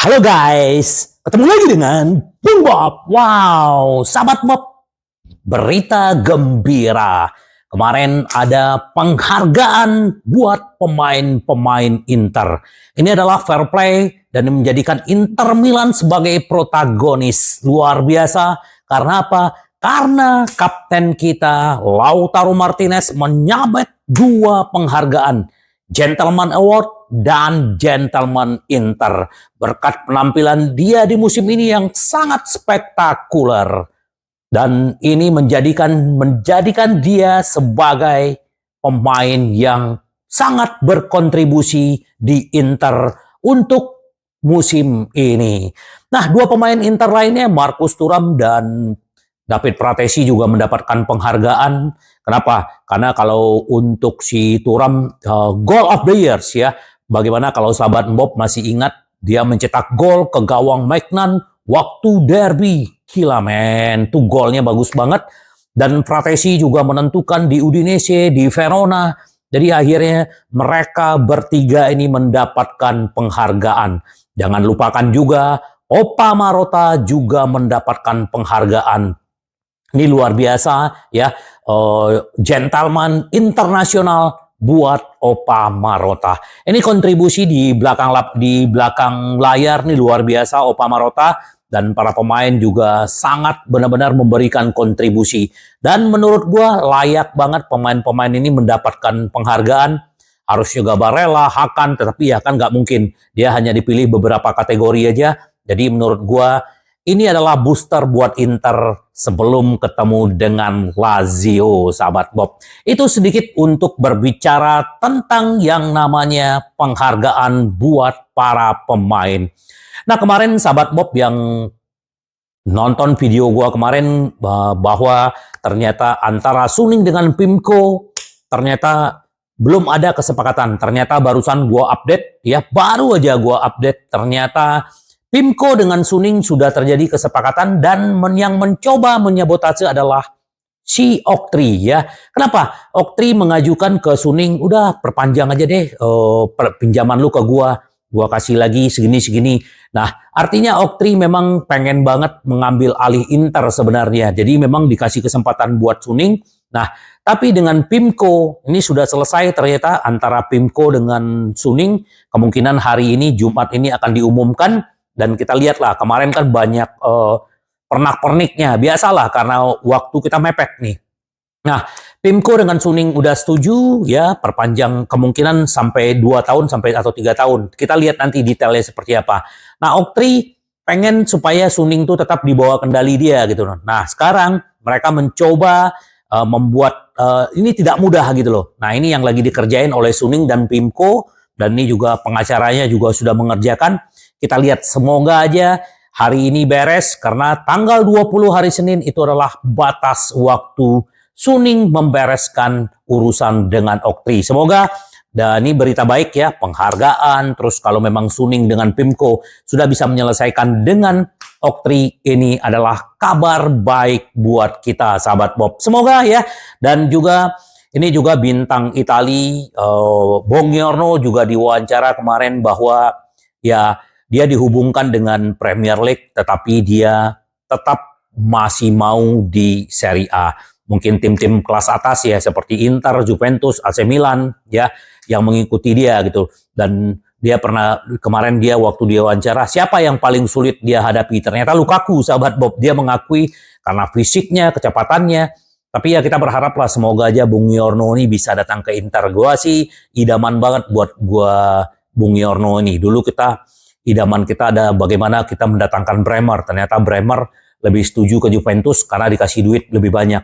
Halo guys, ketemu lagi dengan Bung Bob. Wow, sahabat Bob, berita gembira. Kemarin ada penghargaan buat pemain-pemain Inter. Ini adalah fair play dan menjadikan Inter Milan sebagai protagonis. Luar biasa. Karena apa? Karena kapten kita, Lautaro Martinez, menyabet dua penghargaan. Gentleman Award dan Gentleman Inter. Berkat penampilan dia di musim ini yang sangat spektakuler. Dan ini menjadikan dia sebagai pemain yang sangat berkontribusi di Inter untuk musim ini. Nah, dua pemain Inter lainnya, Marcus Thuram dan David Pratesi, juga mendapatkan penghargaan. Kenapa? Karena kalau untuk si Thuram, Goal of the Years ya. Bagaimana kalau sahabat Bob masih ingat dia mencetak gol ke gawang Maignan waktu derby. Gila men, tuh golnya bagus banget. Dan Pratesi juga menentukan di Udinese, di Verona. Jadi akhirnya mereka bertiga ini mendapatkan penghargaan. Jangan lupakan juga Opa Marotta juga mendapatkan penghargaan. Ini luar biasa ya, gentleman internasional buat Opa Marotta. Ini kontribusi di belakang layar nih luar biasa Opa Marotta, dan para pemain juga sangat benar-benar memberikan kontribusi. Dan menurut gua layak banget pemain-pemain ini mendapatkan penghargaan. Harus juga Barella, Hakan, tetapi ya kan nggak mungkin. Dia hanya dipilih beberapa kategori aja. Jadi menurut gua ini adalah booster buat Inter sebelum ketemu dengan Lazio, sahabat Bob. Itu sedikit untuk berbicara tentang yang namanya penghargaan buat para pemain. Nah, kemarin sahabat Bob yang nonton video gua kemarin, bahwa ternyata antara Suning dengan Pimco ternyata belum ada kesepakatan. Ternyata barusan gua update ya, baru aja gua update, ternyata Pimco dengan Suning sudah terjadi kesepakatan, dan yang mencoba menyabotase adalah si Oktri ya. Kenapa? Oktri mengajukan ke Suning, udah perpanjang aja deh pinjaman lu ke gua kasih lagi segini-segini. Nah, artinya Oktri memang pengen banget mengambil alih Inter sebenarnya. Jadi memang dikasih kesempatan buat Suning. Nah, tapi dengan Pimco ini sudah selesai ternyata antara Pimco dengan Suning. Kemungkinan hari ini, Jumat ini akan diumumkan. Dan kita lihatlah, kemarin kan banyak pernak-perniknya. Biasalah karena waktu kita mepet nih. Nah, Pimco dengan Suning udah setuju ya, perpanjang kemungkinan sampai 2 tahun sampai atau 3 tahun. Kita lihat nanti detailnya seperti apa. Nah, Oktri pengen supaya Suning tuh tetap di bawah kendali dia gitu loh. Nah, sekarang mereka mencoba membuat ini tidak mudah gitu loh. Nah, ini yang lagi dikerjain oleh Suning dan Pimco, dan ini juga pengacaranya juga sudah mengerjakan. Kita lihat, semoga aja hari ini beres, karena tanggal 20 hari Senin itu adalah batas waktu Suning membereskan urusan dengan Oktri. Semoga, dan ini berita baik ya, penghargaan, terus kalau memang Suning dengan Pimco sudah bisa menyelesaikan dengan Oktri, ini adalah kabar baik buat kita sahabat Bob. Semoga ya. Dan juga ini juga bintang Itali, Bonggiorno juga diwawancara kemarin bahwa ya dia dihubungkan dengan Premier League, tetapi dia tetap masih mau di Serie A. Mungkin tim-tim kelas atas ya, seperti Inter, Juventus, AC Milan ya, yang mengikuti dia gitu. Dan dia pernah, kemarin dia waktu dia wawancara, siapa yang paling sulit dia hadapi? Ternyata Lukaku, sahabat Bob. Dia mengakui karena fisiknya, kecepatannya. Tapi ya kita berharaplah semoga aja Bonggiorno ini bisa datang ke Inter. Gua sih idaman banget buat gua Bonggiorno ini. Dulu idaman kita ada bagaimana kita mendatangkan Bremer. Ternyata Bremer lebih setuju ke Juventus karena dikasih duit lebih banyak.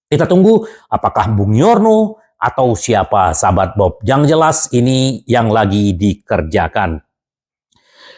Kita tunggu apakah Bonggiorno atau siapa sahabat Bob. Yang jelas ini yang lagi dikerjakan.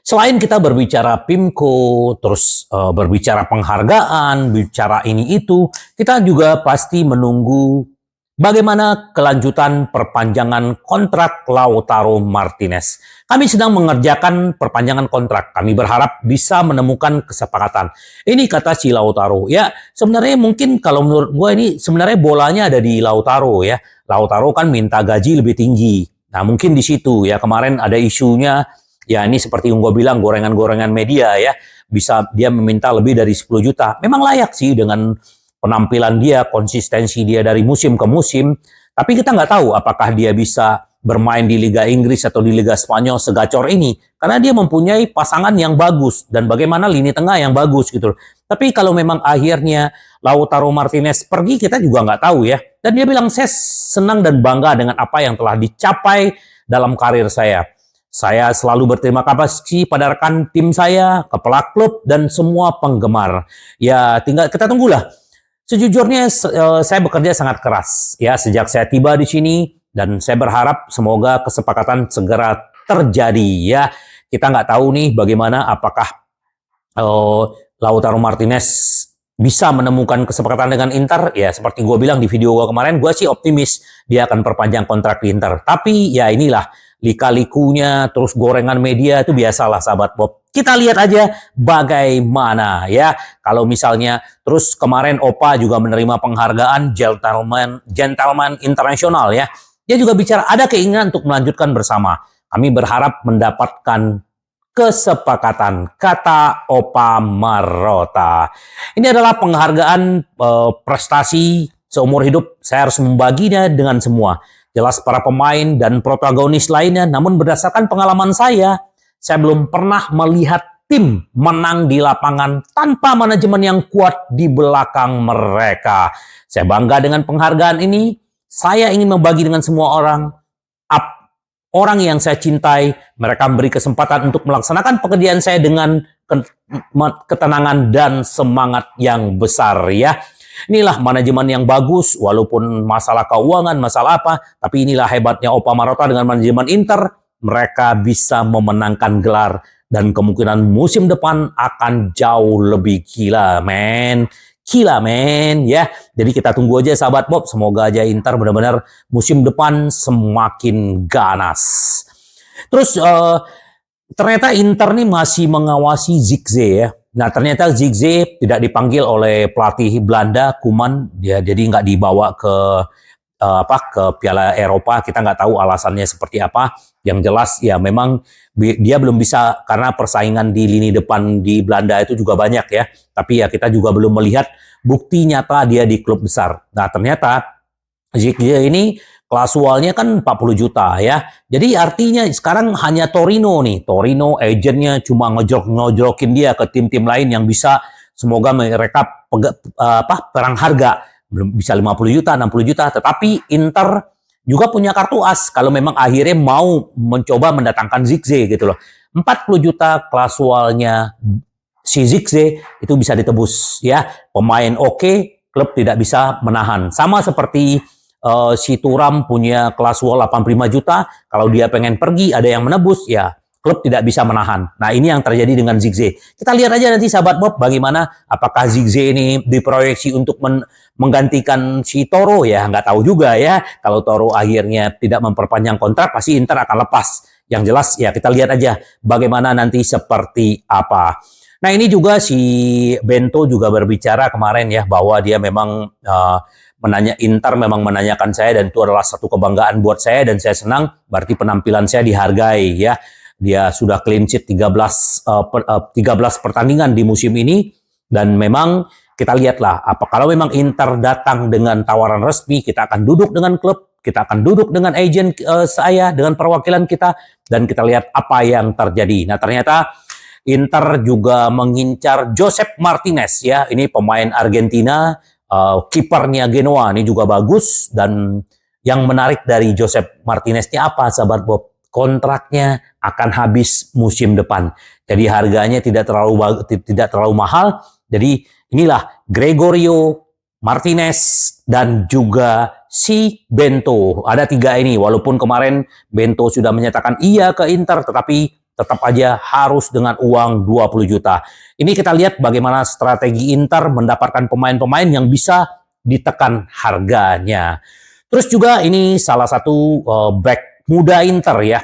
Selain kita berbicara Pimco, terus berbicara penghargaan, bicara ini itu, kita juga pasti menunggu bagaimana kelanjutan perpanjangan kontrak Lautaro Martinez. Kami sedang mengerjakan perpanjangan kontrak. Kami berharap bisa menemukan kesepakatan. Ini kata si Lautaro. Ya, sebenarnya mungkin kalau menurut gue ini sebenarnya bolanya ada di Lautaro ya. Lautaro kan minta gaji lebih tinggi. Nah, mungkin di situ ya, kemarin ada isunya Ya ini seperti yang gue bilang, gorengan-gorengan media ya. Bisa dia meminta lebih dari 10 juta. Memang layak sih dengan penampilan dia, konsistensi dia dari musim ke musim. Tapi kita nggak tahu apakah dia bisa bermain di Liga Inggris atau di Liga Spanyol segacor ini. Karena dia mempunyai pasangan yang bagus dan bagaimana lini tengah yang bagus gitu. Tapi kalau memang akhirnya Lautaro Martinez pergi, kita juga nggak tahu ya. Dan dia bilang, saya senang dan bangga dengan apa yang telah dicapai dalam karir saya. Saya selalu berterima kasih pada rekan tim saya, kepala klub, dan semua penggemar. Ya, tinggal kita tunggulah. Sejujurnya, saya bekerja sangat keras ya sejak saya tiba di sini, dan saya berharap semoga kesepakatan segera terjadi ya. Kita nggak tahu nih bagaimana, apakah Lautaro Martinez bisa menemukan kesepakatan dengan Inter. Ya, seperti gue bilang di video gue kemarin, gue sih optimis dia akan perpanjang kontrak di Inter. Tapi ya inilah, lika-likunya, terus gorengan media itu biasalah sahabat Bob. Kita lihat aja bagaimana ya. Kalau misalnya, terus kemarin Opa juga menerima penghargaan Gentleman Internasional ya. Dia juga bicara ada keinginan untuk melanjutkan bersama. Kami berharap mendapatkan kesepakatan, kata Opa Marota. Ini adalah penghargaan prestasi seumur hidup. Saya harus membaginya dengan semua. Jelas para pemain dan protagonis lainnya, namun berdasarkan pengalaman saya belum pernah melihat tim menang di lapangan tanpa manajemen yang kuat di belakang mereka. Saya bangga dengan penghargaan ini. Saya ingin membagi dengan semua orang. Orang yang saya cintai, mereka memberi kesempatan untuk melaksanakan pekerjaan saya dengan ketenangan dan semangat yang besar ya. Inilah manajemen yang bagus, walaupun masalah keuangan, masalah apa, tapi inilah hebatnya Opa Marota dengan manajemen Inter. Mereka bisa memenangkan gelar dan kemungkinan musim depan akan jauh lebih gila, men. Gila, men, ya. Jadi kita tunggu aja sahabat Bob, semoga aja Inter benar-benar musim depan semakin ganas. Terus ternyata Inter nih masih mengawasi Zirkzee ya. Nah, ternyata Zirkzee tidak dipanggil oleh pelatih Belanda, Koeman, ya, jadi nggak dibawa ke ke Piala Eropa. Kita nggak tahu alasannya seperti apa. Yang jelas ya memang dia belum bisa karena persaingan di lini depan di Belanda itu juga banyak ya. Tapi ya kita juga belum melihat bukti nyata dia di klub besar. Nah, ternyata Zirkzee ini klasualnya kan 40 juta ya. Jadi artinya sekarang hanya Torino nih. Torino agennya cuma ngejrok-ngejrokin dia ke tim-tim lain yang bisa, semoga mereka perang harga. Bisa 50 juta, 60 juta. Tetapi Inter juga punya kartu as kalau memang akhirnya mau mencoba mendatangkan Zirkzee gitu loh. 40 juta klasualnya si Zirkzee itu bisa ditebus ya. Pemain oke, klub tidak bisa menahan. Sama seperti si Thuram punya klasual 85 juta, kalau dia pengen pergi ada yang menebus ya. Klub tidak bisa menahan. Nah, ini yang terjadi dengan Zirkzee. Kita lihat aja nanti sahabat Bob bagaimana, apakah Zirkzee ini diproyeksi untuk menggantikan si Toro ya, nggak tahu juga ya. Kalau Toro akhirnya tidak memperpanjang kontrak, pasti Inter akan lepas. Yang jelas ya kita lihat aja bagaimana nanti seperti apa. Nah, ini juga si Bento juga berbicara kemarin ya bahwa dia memang Inter memang menanyakan saya dan itu adalah satu kebanggaan buat saya dan saya senang, berarti penampilan saya dihargai ya. Dia sudah clean sheet 13 pertandingan di musim ini dan memang kita lihatlah kalau memang Inter datang dengan tawaran resmi, kita akan duduk dengan klub, kita akan duduk dengan agen saya, dengan perwakilan kita dan kita lihat apa yang terjadi. Nah, ternyata Inter juga mengincar Josep Martinez ya, ini pemain Argentina, kipernya Genoa, ini juga bagus. Dan yang menarik dari Josep Martinez ini apa sahabat Bob? Kontraknya akan habis musim depan. Jadi harganya tidak terlalu mahal. Jadi inilah Gregorio Martinez dan juga si Bento. Ada 3 ini. Walaupun kemarin Bento sudah menyatakan iya ke Inter, tetapi tetap aja harus dengan uang 20 juta. Ini kita lihat bagaimana strategi Inter mendapatkan pemain-pemain yang bisa ditekan harganya. Terus juga ini salah satu back muda Inter ya,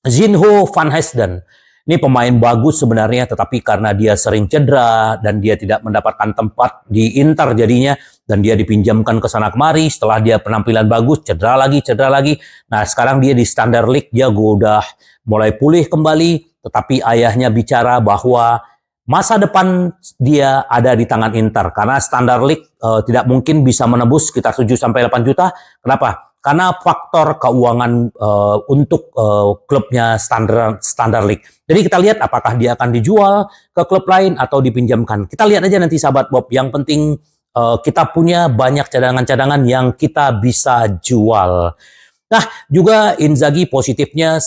Zinho van Heijden. Ini pemain bagus sebenarnya, tetapi karena dia sering cedera dan dia tidak mendapatkan tempat di Inter jadinya, dan dia dipinjamkan ke sana kemari. Setelah dia penampilan bagus, cedera lagi. Nah, sekarang dia di Standard League dia udah mulai pulih kembali, tetapi ayahnya bicara bahwa masa depan dia ada di tangan Inter karena Standard League tidak mungkin bisa menebus sekitar 7 sampai 8 juta. Kenapa? Karena faktor keuangan untuk klubnya Standard League. Jadi kita lihat apakah dia akan dijual ke klub lain atau dipinjamkan. Kita lihat aja nanti sahabat Bob. Yang penting kita punya banyak cadangan-cadangan yang kita bisa jual. Nah, juga Inzaghi positifnya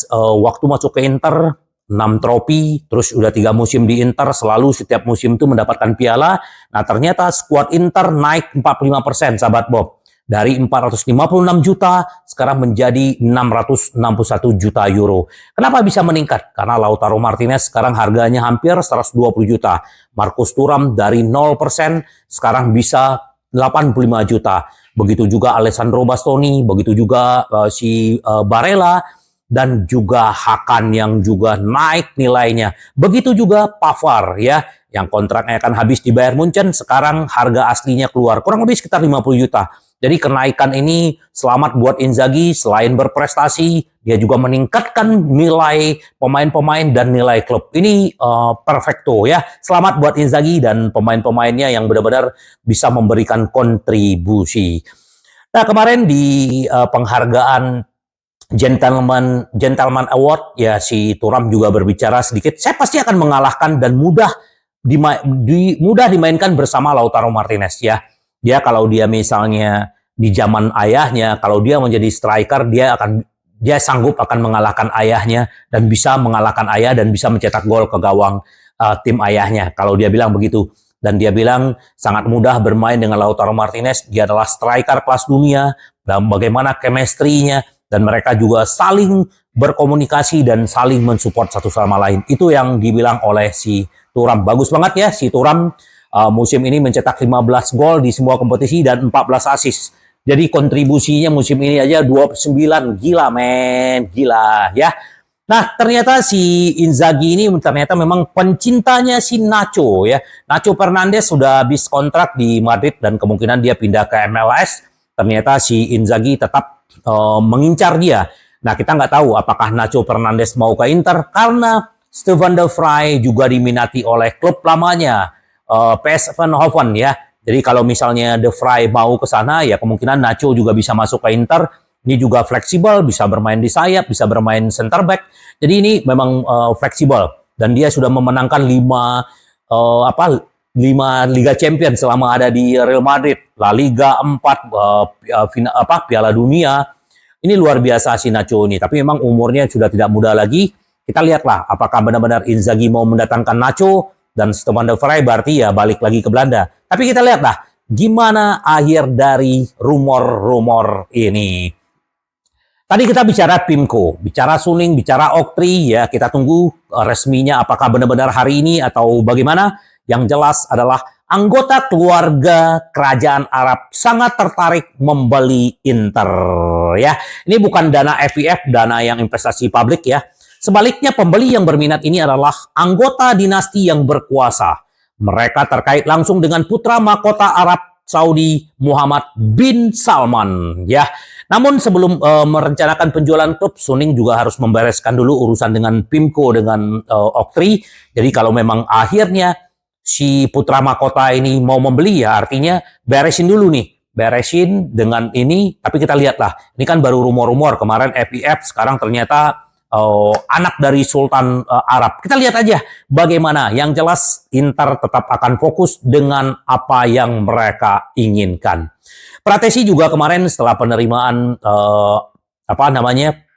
waktu masuk ke Inter 6 trofi, terus udah 3 musim di Inter, selalu setiap musim itu mendapatkan piala. Nah, ternyata skuad Inter naik 45%, sahabat Bob. Dari 456 juta, sekarang menjadi 661 juta euro. Kenapa bisa meningkat? Karena Lautaro Martinez sekarang harganya hampir 120 juta. Marcus Thuram dari 0%, sekarang bisa 85 juta. Begitu juga Alessandro Bastoni, begitu juga si Barella, dan juga Hakan yang juga naik nilainya. Begitu juga Pavard ya, yang kontraknya akan habis di Bayern Munchen, sekarang harga aslinya keluar kurang lebih sekitar 50 juta. Jadi kenaikan ini selamat buat Inzaghi, selain berprestasi, dia juga meningkatkan nilai pemain-pemain dan nilai klub. Ini perfecto ya. Selamat buat Inzaghi dan pemain-pemainnya yang benar-benar bisa memberikan kontribusi. Nah, kemarin di penghargaan Gentleman Award, ya si Thuram juga berbicara sedikit, saya pasti akan mengalahkan dan mudah dimainkan bersama Lautaro Martinez ya. Dia kalau dia misalnya di zaman ayahnya, kalau dia menjadi striker, dia sanggup akan mengalahkan ayahnya dan bisa mengalahkan ayah dan bisa mencetak gol ke gawang tim ayahnya. Kalau dia bilang begitu. Dan dia bilang sangat mudah bermain dengan Lautaro Martinez, dia adalah striker kelas dunia, dan bagaimana chemistry-nya, dan mereka juga saling berkomunikasi dan saling mensupport satu sama lain. Itu yang dibilang oleh si Thuram. Bagus banget ya si Thuram musim ini mencetak 15 gol di semua kompetisi dan 14 assist. Jadi kontribusinya musim ini aja 29. Gila men, gila ya. Nah, ternyata si Inzaghi ini ternyata memang pencintanya si Nacho ya. Nacho Fernandes sudah habis kontrak di Madrid dan kemungkinan dia pindah ke MLS. Ternyata si Inzaghi tetap mengincar dia. Nah, kita nggak tahu apakah Nacho Fernandes mau ke Inter karena Stefan de Vrij juga diminati oleh klub lamanya PSV Eindhoven ya. Jadi kalau misalnya de Vrij mau ke sana ya kemungkinan Nacho juga bisa masuk ke Inter. Ini juga fleksibel, bisa bermain di sayap, bisa bermain center back. Jadi ini memang fleksibel dan dia sudah memenangkan 5 Liga Champions selama ada di Real Madrid, La Liga 4, Piala Dunia. Ini luar biasa si Nacho ini, tapi memang umurnya sudah tidak muda lagi. Kita lihatlah apakah benar-benar Inzaghi mau mendatangkan Nacho dan Stefan de Vrij berarti ya balik lagi ke Belanda. Tapi kita lihatlah gimana akhir dari rumor-rumor ini. Tadi kita bicara Pimco, bicara Suning, bicara Oktri, ya kita tunggu resminya apakah benar-benar hari ini atau bagaimana. Yang jelas adalah anggota keluarga Kerajaan Arab sangat tertarik membeli Inter. Ya, ini bukan dana FIF, dana yang investasi publik ya. Sebaliknya pembeli yang berminat ini adalah anggota dinasti yang berkuasa. Mereka terkait langsung dengan putra mahkota Arab Saudi Muhammad bin Salman ya. Namun sebelum merencanakan penjualan klub, Suning juga harus membereskan dulu urusan dengan Pimco, dengan Oktri. Jadi kalau memang akhirnya si putra mahkota ini mau membeli, ya artinya beresin dulu nih. Beresin dengan ini, tapi kita lihatlah. Ini kan baru rumor-rumor, kemarin FIF, sekarang ternyata anak dari Sultan Arab. Kita lihat aja bagaimana. Yang jelas Inter tetap akan fokus dengan apa yang mereka inginkan. Pratesi juga kemarin setelah penerimaan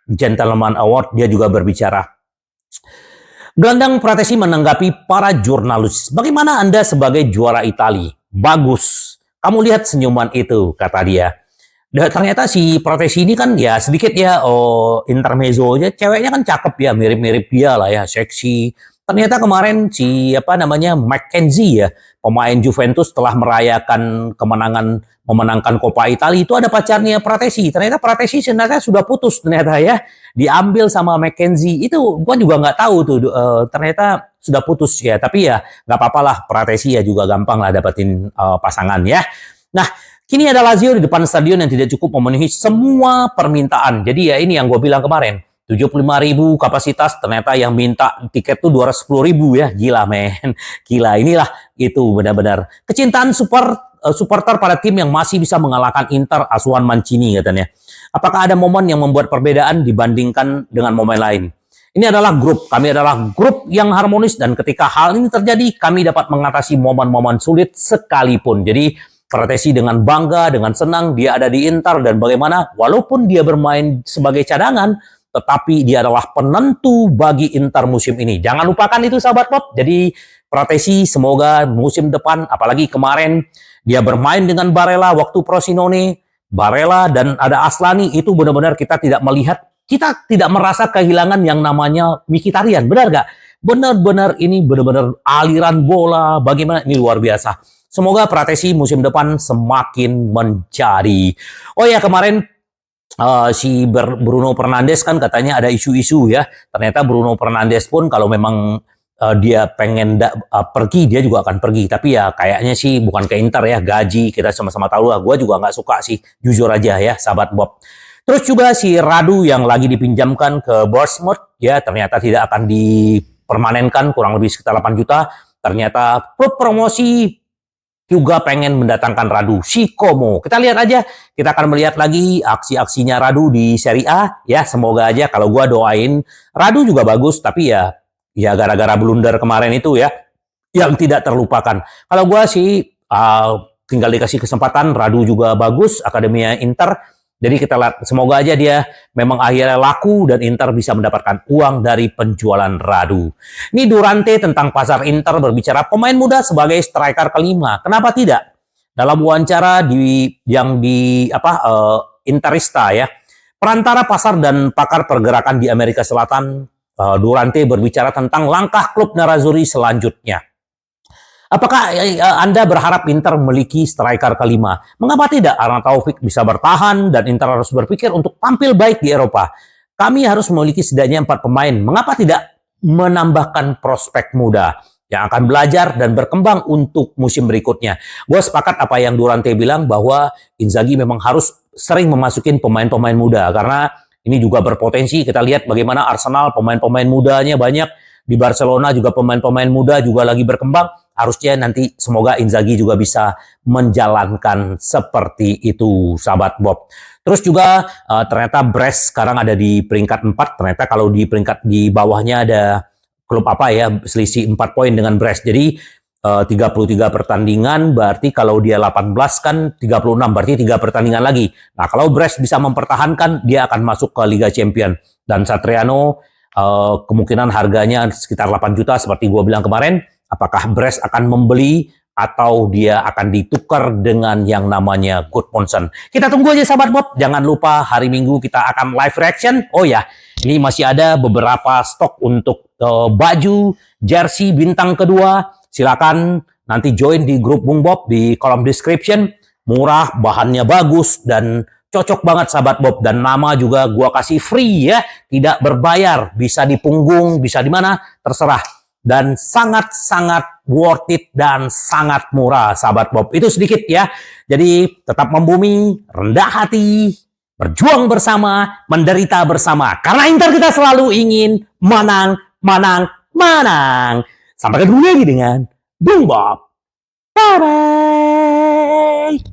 Gentleman Award, dia juga berbicara. Gelandang Pratesi menanggapi para jurnalis, bagaimana Anda sebagai juara Italia? Bagus. Kamu lihat senyuman itu, kata dia. Dan ternyata si Pratesi ini kan ya sedikit ya intermezzo aja, ceweknya kan cakep ya, mirip-mirip dia lah ya, seksi. Ternyata kemarin si McKenzie ya, pemain Juventus telah merayakan memenangkan Coppa Italia, itu ada pacarnya Pratesi. Ternyata Pratesi sebenarnya sudah putus ternyata ya, diambil sama McKenzie. Itu gua juga nggak tahu tuh, ternyata sudah putus ya. Tapi ya nggak apa-apa lah, Pratesi ya juga gampang lah dapetin pasangan ya. Nah, kini ada Lazio di depan stadion yang tidak cukup memenuhi semua permintaan. Jadi ya ini yang gue bilang kemarin. 75.000 kapasitas, ternyata yang minta tiket tuh 210.000 ya. Gila men, gila. Inilah itu benar-benar kecintaan supporter pada tim yang masih bisa mengalahkan Inter asuhan Mancini katanya. Apakah ada momen yang membuat perbedaan dibandingkan dengan momen lain? Ini adalah grup, kami adalah grup yang harmonis dan ketika hal ini terjadi, kami dapat mengatasi momen-momen sulit sekalipun. Jadi Pratesi dengan bangga, dengan senang dia ada di Inter dan bagaimana walaupun dia bermain sebagai cadangan, tetapi dia adalah penentu bagi Inter musim ini. Jangan lupakan itu sahabat Bob. Jadi Pratesi semoga musim depan, apalagi kemarin dia bermain dengan Barella waktu Frosinone, Barella dan ada Aslani, itu benar-benar kita tidak melihat, kita tidak merasa kehilangan yang namanya Mkhitaryan. Benar gak? Benar-benar ini benar-benar aliran bola, bagaimana ini luar biasa. Semoga Pratesi musim depan semakin menjadi. Oh ya, kemarin si Bruno Fernandes kan katanya ada isu-isu ya. Ternyata Bruno Fernandes pun kalau memang dia pengen pergi, dia juga akan pergi. Tapi ya kayaknya sih bukan ke Inter ya, gaji kita sama-sama tahu lah. Gue juga nggak suka sih, jujur aja ya, sahabat Bob. Terus juga si Radu yang lagi dipinjamkan ke Bournemouth ya, ternyata tidak akan dipermanenkan, kurang lebih sekitar 8 juta. Ternyata promosi juga pengen mendatangkan Radu si Como. Kita lihat aja, kita akan melihat lagi aksi-aksinya Radu di Serie A ya. Semoga aja, kalau gua doain Radu juga bagus, tapi ya gara-gara blunder kemarin itu ya yang tidak terlupakan. Kalau gua sih tinggal dikasih kesempatan, Radu juga bagus, akademinya Inter. Jadi kita lihat, semoga aja dia memang akhirnya laku dan Inter bisa mendapatkan uang dari penjualan Radu. Ini Durante tentang pasar Inter berbicara pemain muda sebagai striker kelima. Kenapa tidak? Dalam wawancara Interista ya, perantara pasar dan pakar pergerakan di Amerika Selatan, Durante berbicara tentang langkah klub Nerazzurri selanjutnya. Apakah Anda berharap Inter memiliki striker kelima? Mengapa tidak? Arna Taufik bisa bertahan dan Inter harus berpikir untuk tampil baik di Eropa. Kami harus memiliki setidaknya 4 pemain. Mengapa tidak menambahkan prospek muda yang akan belajar dan berkembang untuk musim berikutnya? Gue sepakat apa yang Durante bilang bahwa Inzaghi memang harus sering memasukin pemain-pemain muda karena ini juga berpotensi. Kita lihat bagaimana Arsenal pemain-pemain mudanya banyak. Di Barcelona juga pemain-pemain muda juga lagi berkembang. Harusnya nanti semoga Inzaghi juga bisa menjalankan seperti itu, sahabat Bob. Terus juga ternyata Brest sekarang ada di peringkat 4. Ternyata kalau di peringkat di bawahnya ada klub apa ya, selisih 4 poin dengan Brest. Jadi 33 pertandingan, berarti kalau dia 18 kan 36, berarti 3 pertandingan lagi. Nah, kalau Brest bisa mempertahankan, dia akan masuk ke Liga Champion. Dan Satriano kemungkinan harganya sekitar 8 juta seperti gue bilang kemarin. Apakah Brest akan membeli atau dia akan ditukar dengan yang namanya Gudmundsson? Kita tunggu aja sahabat Bob. Jangan lupa hari Minggu kita akan live reaction. Oh ya, ini masih ada beberapa stok untuk baju jersey bintang kedua. Silakan nanti join di grup Bung Bob di kolom description. Murah, bahannya bagus dan cocok banget sahabat Bob, dan nama juga gua kasih free ya, tidak berbayar, bisa di punggung, bisa di mana, terserah. Dan sangat-sangat worth it dan sangat murah sahabat Bob. Itu sedikit ya. Jadi tetap membumi, rendah hati, berjuang bersama, menderita bersama. Karena Inter kita selalu ingin menang, menang, menang. Sampai ketemu lagi dengan Bung Bob. Bye-bye.